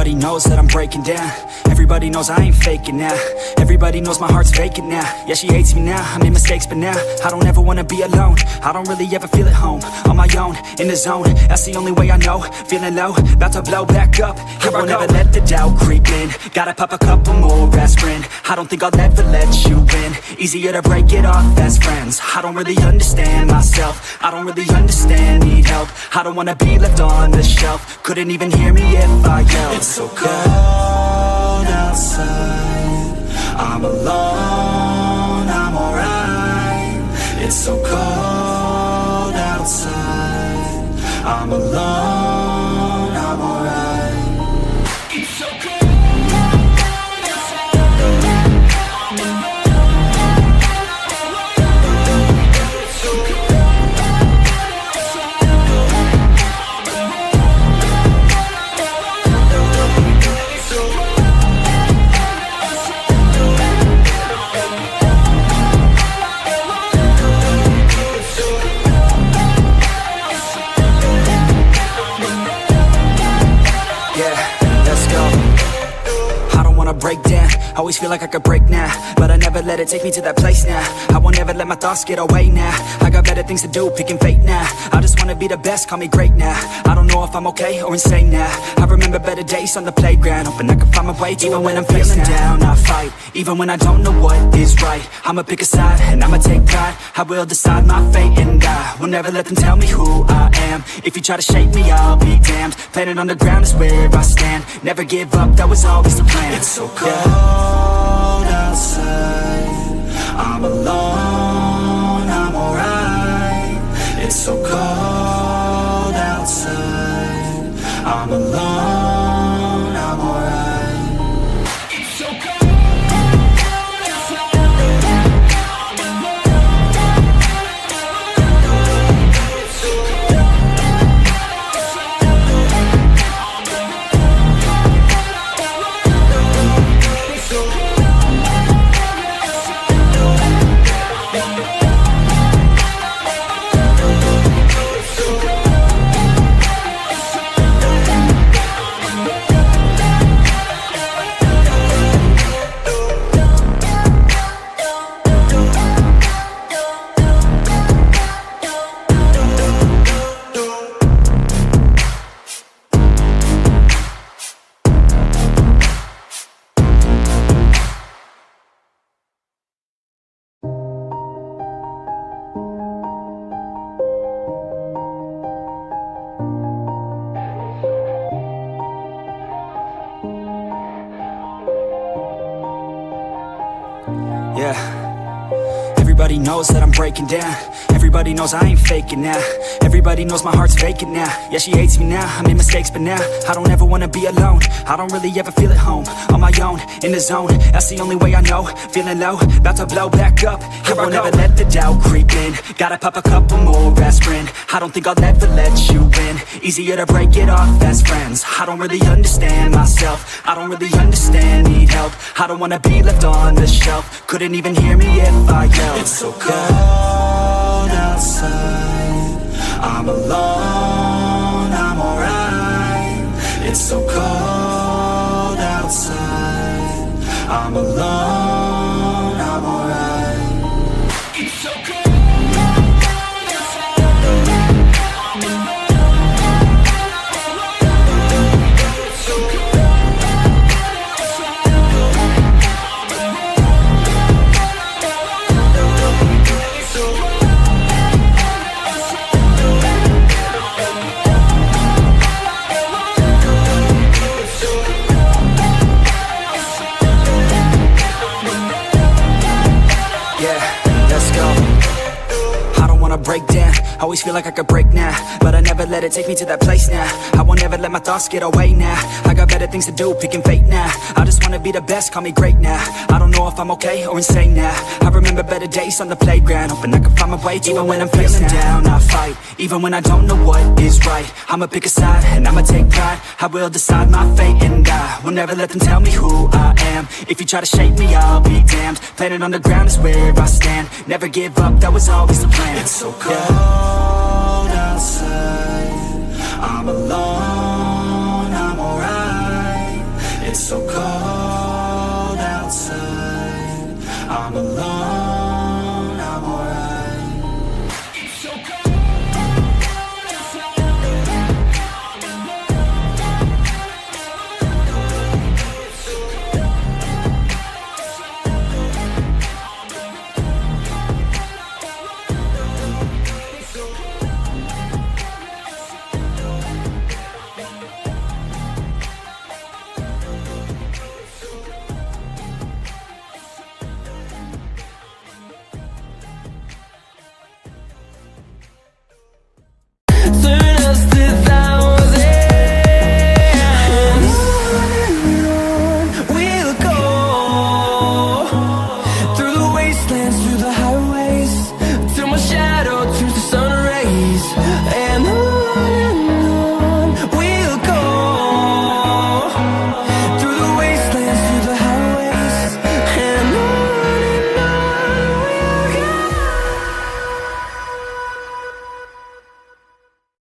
Everybody knows that I'm breaking down. Everybody knows I ain't faking now. Everybody knows my heart's vacant now. Yeah, she hates me now, I made mistakes but now I don't ever wanna be alone. I don't really ever feel at home. On my own, in the zone, that's the only way I know. Feeling low, about to blow back up. Here I won't ever let the doubt creep in. Gotta pop a couple more aspirin. I don't think I'll ever let you in. Easier to break it off as friends. I don't really understand myself. I don't really understand, need help. I don't wanna be left on the shelf. Couldn't even hear me if I yelled. It's so cold outside, I'm alone, I'm alright. It's so cold outside, I'm alone, I'm alright. It's so cold. Break down, always feel like I could break now, but I never let it take me to that place now. I won't ever let my thoughts get away now. I got better things to do, picking fate now. I just wanna be the best, call me great now. I don't know if I'm okay or insane now. I remember better days on the playground, hoping I can find my way. Even when I'm feeling down, I fight. Even when I don't know what is right, I'ma pick a side and I'ma take pride. I will decide my fate and I will never let them tell me who I am. If you try to shake me, I'll be damned. Planet on the ground is where I stand. Never give up, that was always the plan. It's so cold outside, I'm alone, I'm alright. It's so cold outside, I'm alone, I'm alright. It's so cold outside, I'm alone. It's so Yeah, everybody knows that I'm breaking down. Everybody knows I ain't faking now. Everybody knows my heart's vacant now. Yeah, she hates me now, I made mistakes but now I don't ever wanna be alone. I don't really ever feel at home. On my own, in the zone, that's the only way I know. Feeling low, about to blow back up. Here I won't ever let the doubt creep in. Gotta pop a couple more aspirin. I don't think I'll ever let you in. Easier to break it off as friends. I don't really understand myself. I don't really understand, need help. I don't wanna be left on the shelf. Couldn't even hear me if I yelled. It's so cold outside, I'm alone, I'm alright. It's so cold outside, I'm alone, I'm alright. It's so cold. Break down, always feel like I could break now, but I never let it take me to that place now. I won't ever let my thoughts get away now. I got better things to do, picking fate now. I just wanna be the best, call me great now. I don't know if I'm okay or insane now. I remember better days on the playground, hoping I can find my way. Even when I'm feeling down, I fight. Even when I don't know what is right, I'ma pick a side and I'ma take pride. I will decide my fate and I will never let them tell me who I am. If you try to shake me, I'll be damned. Planet on the ground is where I stand. Never give up, that was always the plan. It's so cold outside, I'm alone, I'm alright. I'm alone.